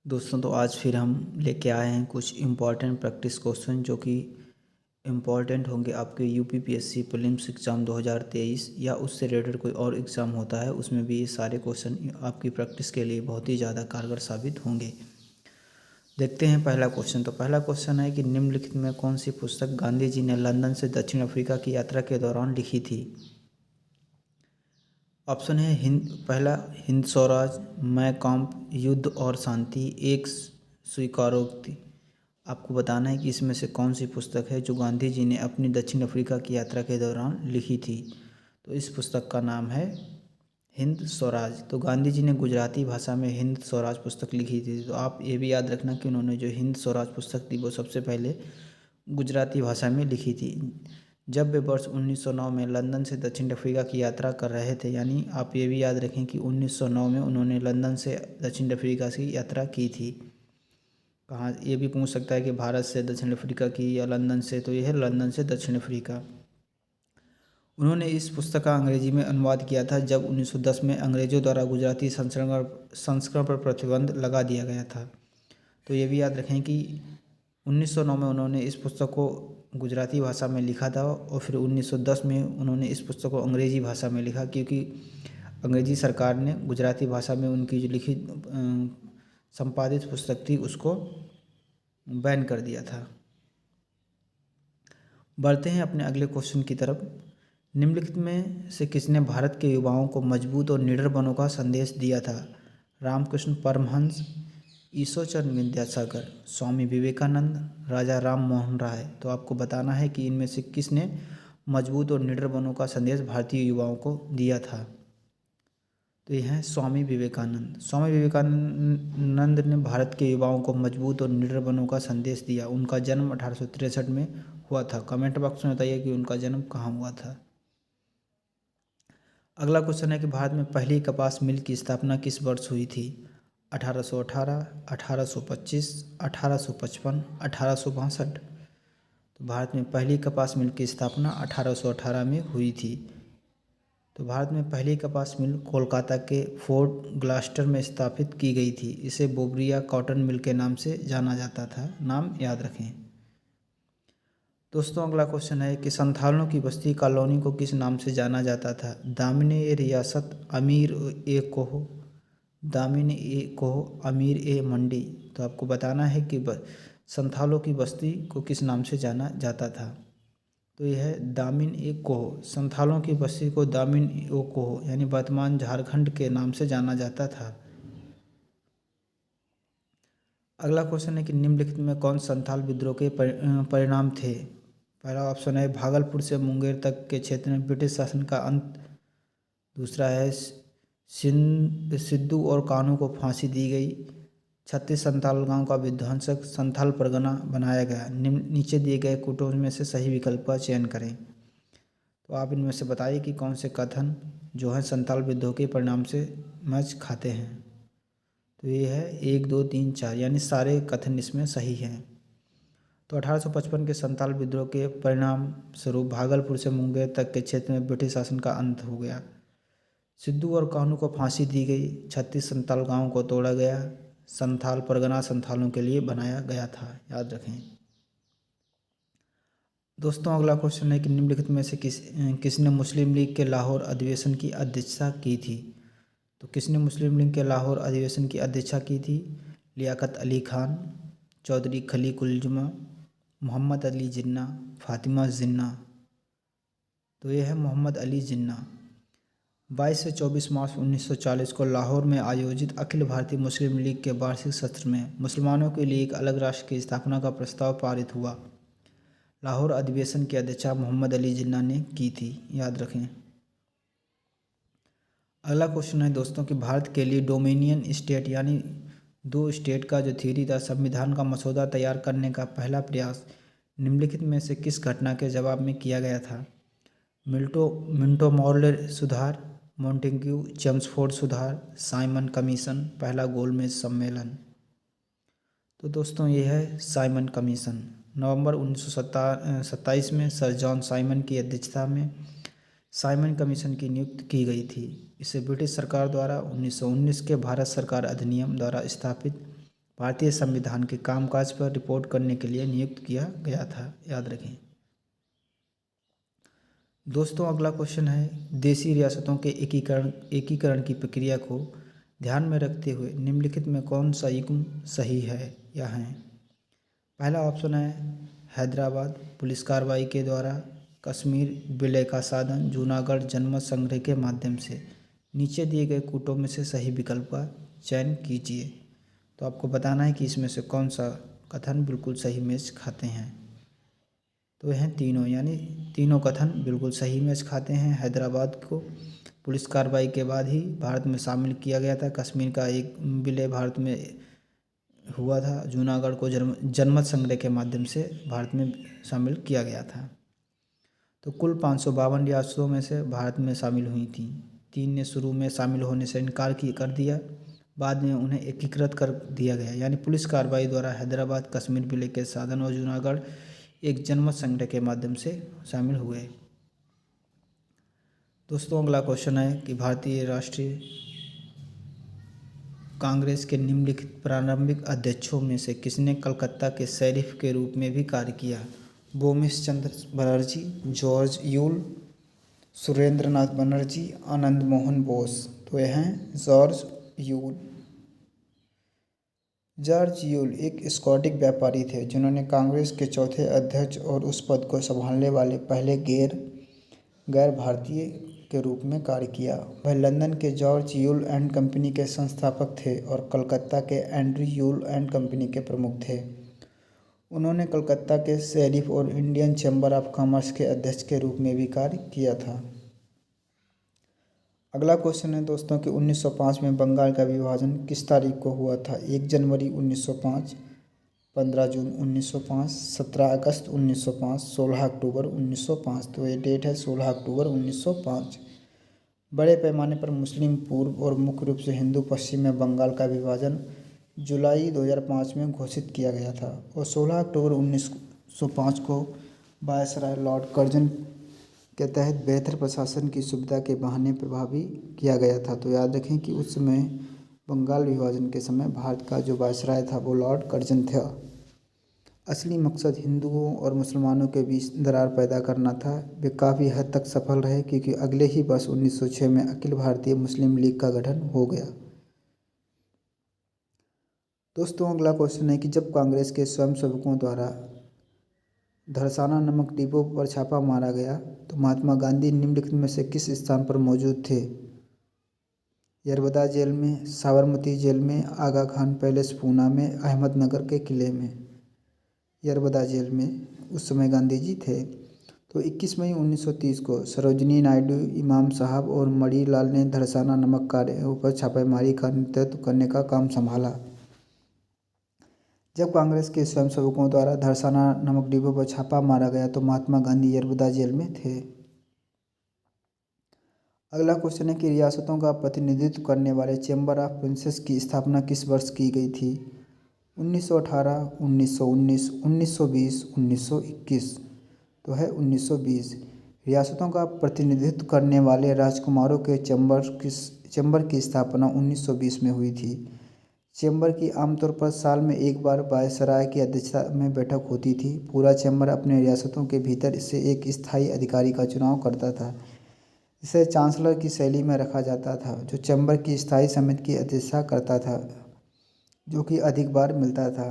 दोस्तों तो आज फिर हम लेके आए हैं कुछ इम्पॉर्टेंट प्रैक्टिस क्वेश्चन जो कि इम्पॉर्टेंट होंगे आपके यूपीपीएससी प्रीलिम्स एग्ज़ाम 2023 या उससे रिलेटेड कोई और एग्ज़ाम होता है उसमें भी ये सारे क्वेश्चन आपकी प्रैक्टिस के लिए बहुत ही ज़्यादा कारगर साबित होंगे। देखते हैं पहला क्वेश्चन। तो पहला क्वेश्चन है कि निम्नलिखित में कौन सी पुस्तक गांधी जी ने लंदन से दक्षिण अफ्रीका की यात्रा के दौरान लिखी थी। ऑप्शन है पहला हिंद स्वराज, मैं कॉम्प, युद्ध और शांति, एक स्वीकारोक्ति। आपको बताना है कि इसमें से कौन सी पुस्तक है जो गांधी जी ने अपनी दक्षिण अफ्रीका की यात्रा के दौरान लिखी थी। तो इस पुस्तक का नाम है हिंद स्वराज। तो गांधी जी ने गुजराती भाषा में हिंद स्वराज पुस्तक लिखी थी। तो आप ये भी याद रखना कि उन्होंने जो हिंद स्वराज पुस्तक थी वो सबसे पहले गुजराती भाषा में लिखी थी। जब वे वर्ष 1909 में लंदन से दक्षिण अफ्रीका की यात्रा कर रहे थे, यानी आप ये भी याद रखें कि 1909 में उन्होंने लंदन से दक्षिण अफ्रीका की यात्रा की थी। कहाँ ये भी पूछ सकता है कि भारत से दक्षिण अफ्रीका की या लंदन से, तो यह है लंदन से दक्षिण अफ्रीका। उन्होंने इस पुस्तक का अंग्रेजी में अनुवाद किया था जब 1910 में अंग्रेज़ों द्वारा गुजराती संस्करण पर प्रतिबंध लगा दिया गया था। तो ये भी याद रखें कि 1909 में उन्होंने इस पुस्तक को गुजराती भाषा में लिखा था और फिर 1910 में उन्होंने इस पुस्तक को अंग्रेज़ी भाषा में लिखा, क्योंकि अंग्रेज़ी सरकार ने गुजराती भाषा में उनकी जो लिखित संपादित पुस्तक थी उसको बैन कर दिया था। बढ़ते हैं अपने अगले क्वेश्चन की तरफ। निम्नलिखित में से किसने भारत के युवाओं को मजबूत और निडर बनने का संदेश दिया था। रामकृष्ण परमहंस, ईश्वरचंद्र विद्यासागर, स्वामी विवेकानंद, राजा राम मोहन राय। तो आपको बताना है कि इनमें से किसने मजबूत और निडर बनने का संदेश भारतीय युवाओं को दिया था। तो ये हैं स्वामी विवेकानंद। स्वामी विवेकानंद ने भारत के युवाओं को मजबूत और निडर बनने का संदेश दिया। उनका जन्म 1863 में हुआ था। कमेंट बॉक्स में बताइए कि उनका जन्म कहाँ हुआ था। अगला क्वेश्चन है कि भारत में पहली कपास मिल की स्थापना किस वर्ष हुई थी। 1818, 1825, 1855, 1862। तो भारत में पहली कपास मिल की स्थापना 1818 में हुई थी। तो भारत में पहली कपास मिल कोलकाता के फोर्ट ग्लास्टर में स्थापित की गई थी। इसे बोबरिया कॉटन मिल के नाम से जाना जाता था। नाम याद रखें। दोस्तों अगला क्वेश्चन है कि संथालों की बस्ती कॉलोनी को किस नाम से जाना जाता था। दामिन ए रियासत, अमीर ए कोह, दामिन ए कोह, अमीर ए मंडी। तो आपको बताना है कि संथालों की बस्ती को किस नाम से जाना जाता था। तो यह है दामिन ए कोह। संथालों की बस्ती को दामिन ए कोह यानी वर्तमान झारखंड के नाम से जाना जाता था। अगला क्वेश्चन है कि निम्नलिखित में कौन संथाल विद्रोह के परिणाम थे। पहला ऑप्शन है भागलपुर से मुंगेर तक के क्षेत्र में ब्रिटिश शासन का अंत। दूसरा है सिद्धू और कानू को फांसी दी गई। 36 संथाल गांव का विध्वंसक संथाल परगना बनाया गया। नीचे दिए गए कोटों में से सही विकल्प का चयन करें। तो आप इनमें से बताइए कि कौन से कथन जो है संथाल विद्रोह के परिणाम से मैच खाते हैं। तो ये है 1, 2, 3, 4 यानी सारे कथन इसमें सही हैं। तो 1855 के संथाल विद्रोह के परिणाम स्वरूप भागलपुर से मुंगेर तक के क्षेत्र में ब्रिटिश शासन का अंत हो गया। सिद्धू और कान्हू को फांसी दी गई। 36 संथाल गांवों को तोड़ा गया। संथाल परगना संथालों के लिए बनाया गया था। याद रखें। दोस्तों अगला क्वेश्चन है कि निम्नलिखित में से किसने मुस्लिम लीग के लाहौर अधिवेशन की अध्यक्षता की थी। तो किसने मुस्लिम लीग के लाहौर अधिवेशन की अध्यक्षता की थी। लियाकत अली खान, चौधरी खलीकुल जुमा, मोहम्मद अली जिन्ना, फातिमा जिन्ना। तो ये है मोहम्मद अली जिन्ना। 22 से 24 मार्च 1940 को लाहौर में आयोजित अखिल भारतीय मुस्लिम लीग के वार्षिक सत्र में मुसलमानों के लिए एक अलग राष्ट्र की स्थापना का प्रस्ताव पारित हुआ। लाहौर अधिवेशन की अध्यक्षता मोहम्मद अली जिन्ना ने की थी। याद रखें। अगला क्वेश्चन है दोस्तों कि भारत के लिए डोमिनियन स्टेट यानी 2 स्टेट का जो थ्योरी था, संविधान का मसौदा तैयार करने का पहला प्रयास निम्नलिखित में से किस घटना के जवाब में किया गया था। मिंटो मॉर्ले सुधार, मॉन्टेग्यू चेम्सफोर्ड सुधार, साइमन कमीशन, पहला गोलमेज सम्मेलन। तो दोस्तों ये है साइमन कमीशन। नवंबर 1927 में सर जॉन साइमन की अध्यक्षता में साइमन कमीशन की नियुक्ति की गई थी। इसे ब्रिटिश सरकार द्वारा 1919 के भारत सरकार अधिनियम द्वारा स्थापित भारतीय संविधान के कामकाज पर रिपोर्ट करने के लिए नियुक्त किया गया था, याद रखें। दोस्तों अगला क्वेश्चन है, देशी रियासतों के एकीकरण की प्रक्रिया को ध्यान में रखते हुए निम्नलिखित में कौन सा युग्म सही है या है। पहला ऑप्शन है हैदराबाद पुलिस कार्रवाई के द्वारा, कश्मीर विलय का साधन, जूनागढ़ जनमत संग्रह के माध्यम से। नीचे दिए गए कूटों में से सही विकल्प का चयन कीजिए। तो आपको बताना है कि इसमें से कौन सा कथन बिल्कुल सही मैच खाते हैं। तो यह तीनों, यानी तीनों कथन बिल्कुल सही मैच खाते हैं। हैदराबाद को पुलिस कार्रवाई के बाद ही भारत में शामिल किया गया था, कश्मीर का एक विलय भारत में हुआ था, जूनागढ़ को जनमत संग्रह के माध्यम से भारत में शामिल किया गया था। तो कुल 552 रियासतों में से भारत में शामिल हुई थी। 3 ने शुरू में शामिल होने से इनकार कर दिया, बाद में उन्हें एकीकृत कर दिया गया, यानी पुलिस कार्रवाई द्वारा हैदराबाद, कश्मीर विलय के साधन और जूनागढ़ एक जनमत संग्रह के माध्यम से शामिल हुए। दोस्तों अगला क्वेश्चन है कि भारतीय राष्ट्रीय कांग्रेस के निम्नलिखित प्रारंभिक अध्यक्षों में से किसने कलकत्ता के शेरिफ के रूप में भी कार्य किया। बोमिश चंद्र बनर्जी, जॉर्ज यूल, सुरेंद्रनाथ बनर्जी, आनंद मोहन बोस। तो यह हैं जॉर्ज यूल। जॉर्ज यूल एक स्कॉटिश व्यापारी थे जिन्होंने कांग्रेस के चौथे अध्यक्ष और उस पद को संभालने वाले पहले गैर भारतीय के रूप में कार्य किया। वह लंदन के जॉर्ज यूल एंड कंपनी के संस्थापक थे और कलकत्ता के एंड्रयू यूल एंड कंपनी के प्रमुख थे। उन्होंने कलकत्ता के शेरिफ और इंडियन चैम्बर ऑफ कॉमर्स के अध्यक्ष के रूप में भी कार्य किया था। अगला क्वेश्चन है दोस्तों कि 1905 में बंगाल का विभाजन किस तारीख को हुआ था। 1 जनवरी 1905, 15 जून 1905, 17 अगस्त 1905, 16 अक्टूबर 1905। तो ये डेट है 16 अक्टूबर 1905। बड़े पैमाने पर मुस्लिम पूर्व और मुख्य रूप से हिंदू पश्चिम में बंगाल का विभाजन जुलाई 2005 में घोषित किया गया था और 16 अक्टूबर 1905 को वायसराय लॉर्ड कर्जन के तहत बेहतर प्रशासन की सुविधा के बहाने प्रभावी किया गया था। तो याद रखें कि उस समय बंगाल विभाजन के समय भारत का जो वायसराय था वो लॉर्ड कर्जन था। असली मकसद हिंदुओं और मुसलमानों के बीच दरार पैदा करना था। वे काफ़ी हद तक सफल रहे क्योंकि अगले ही वर्ष 1906 में अखिल भारतीय मुस्लिम लीग का गठन हो गया। दोस्तों अगला क्वेश्चन है कि जब कांग्रेस के स्वयंसेवकों द्वारा धरसाना नमक डिपो पर छापा मारा गया तो महात्मा गांधी निम्नलिखित में से किस स्थान पर मौजूद थे। यरबदा जेल में, साबरमती जेल में, आगा खान पैलेस पूना में, अहमदनगर के किले में। यरबदा जेल में उस समय गांधी जी थे। तो 21 मई 1930 को सरोजिनी नायडू, इमाम साहब और मणि लाल ने धरसाना नमक कार्यों पर छापेमारी का नेतृत्व करने का काम संभाला। जब कांग्रेस के स्वयंसेवकों द्वारा धरसाना नमक डिपो पर छापा मारा गया तो महात्मा गांधी यरबदा जेल में थे। अगला क्वेश्चन है कि रियासतों का प्रतिनिधित्व करने वाले चैम्बर ऑफ प्रिंसेस की स्थापना किस वर्ष की गई थी। 1918, 1919, 1920, 1921। तो है 1920। रियासतों का प्रतिनिधित्व करने वाले राजकुमारों के चैम्बर की स्थापना 1920 में हुई थी। चैम्बर की आमतौर पर साल में एक बार वायसराय की अध्यक्षता में बैठक होती थी। पूरा चैम्बर अपने रियासतों के भीतर इससे एक स्थायी अधिकारी का चुनाव करता था, इसे चांसलर की शैली में रखा जाता था, जो चैम्बर की स्थायी समिति की अध्यक्षता करता था, जो कि अधिक बार मिलता था।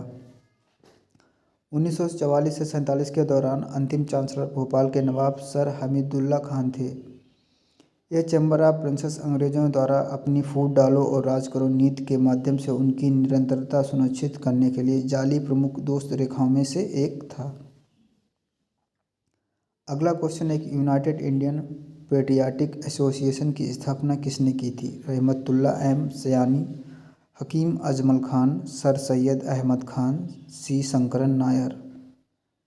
1944 से 47 के दौरान अंतिम चांसलर भोपाल के नवाब सर हमीदुल्ला खान थे। यह चैम्बर ऑफ प्रिंसेस अंग्रेजों द्वारा अपनी फूट डालो और राज करो नीति के माध्यम से उनकी निरंतरता सुनिश्चित करने के लिए जाली प्रमुख दोस्त रेखाओं में से एक था। अगला क्वेश्चन है कि यूनाइटेड इंडियन पेट्रियाटिक एसोसिएशन की स्थापना किसने की थी। रहमतुल्ला एम सयानी, हकीम अजमल खान, सर सैयद अहमद खान, सी शंकरन नायर।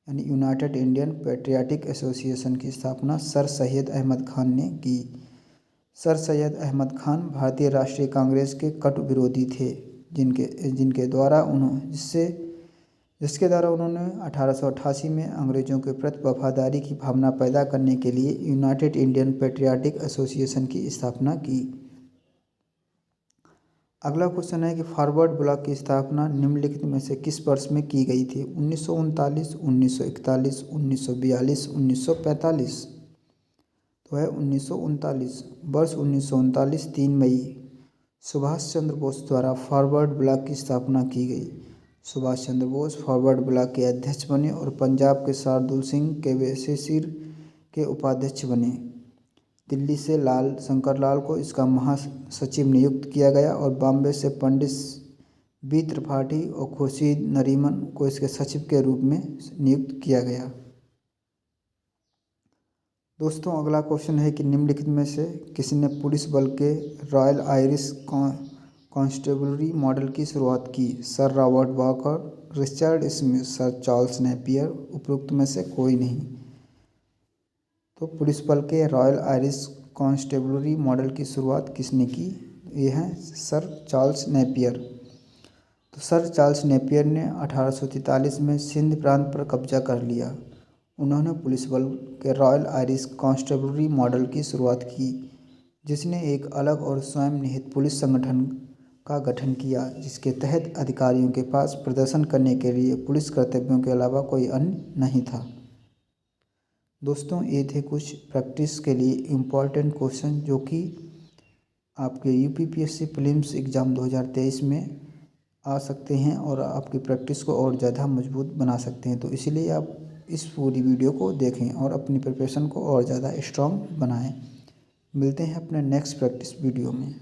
यानी यूनाइटेड इंडियन पेट्रियाटिक एसोसिएशन की स्थापना सर सैयद अहमद खान ने की। सर सैयद अहमद खान भारतीय राष्ट्रीय कांग्रेस के कट विरोधी थे, जिसके द्वारा उन्होंने 1888 में अंग्रेजों के प्रति वफादारी की भावना पैदा करने के लिए यूनाइटेड इंडियन पेट्रियाटिक एसोसिएशन की स्थापना की। अगला क्वेश्चन है कि फॉरवर्ड ब्लॉक की स्थापना निम्नलिखित में से किस वर्ष में की गई थी? 1939, 1941, 1942, 1945। तो है 1939। वर्ष 1939 3 मई सुभाष चंद्र बोस द्वारा फॉरवर्ड ब्लॉक की स्थापना की गई। सुभाष चंद्र बोस फॉरवर्ड ब्लॉक के अध्यक्ष बने और पंजाब के शार्दुल सिंह केशेसिर के उपाध्यक्ष बने। दिल्ली से लाल शंकर लाल को इसका महासचिव नियुक्त किया गया और बॉम्बे से पंडित बी त्रिपाठी और खुर्शीद नरीमन को इसके सचिव के रूप में नियुक्त किया गया। दोस्तों अगला क्वेश्चन है कि निम्नलिखित में से किसने पुलिस बल के रॉयल आयरिश कॉन्स्टेबलरी मॉडल की शुरुआत की? Sir Robert walker, Richard Smith, sir Charles Napier, उपरोक्त में से कोई नहीं। तो पुलिस बल के रॉयल आयरिश कॉन्स्टेबलरी मॉडल की शुरुआत किसने की? ये हैं सर चार्ल्स नेपियर। तो सर चार्ल्स नेपियर ने 1843 में सिंध प्रांत पर कब्जा कर लिया। उन्होंने पुलिस बल के रॉयल आयरिश कॉन्स्टेबलरी मॉडल की शुरुआत की, जिसने एक अलग और स्वयं निहित पुलिस संगठन का गठन किया, जिसके तहत अधिकारियों के पास प्रदर्शन करने के लिए पुलिस कर्तव्यों के अलावा कोई अन्य नहीं था। दोस्तों ये थे कुछ प्रैक्टिस के लिए इम्पॉर्टेंट क्वेश्चन जो कि आपके यूपीपीएससी प्रीलिम्स एग्ज़ाम 2023 में आ सकते हैं और आपकी प्रैक्टिस को और ज़्यादा मजबूत बना सकते हैं। तो इसीलिए आप इस पूरी वीडियो को देखें और अपनी प्रिपरेशन को और ज़्यादा स्ट्रॉन्ग बनाएं। मिलते हैं अपने नेक्स्ट प्रैक्टिस वीडियो में।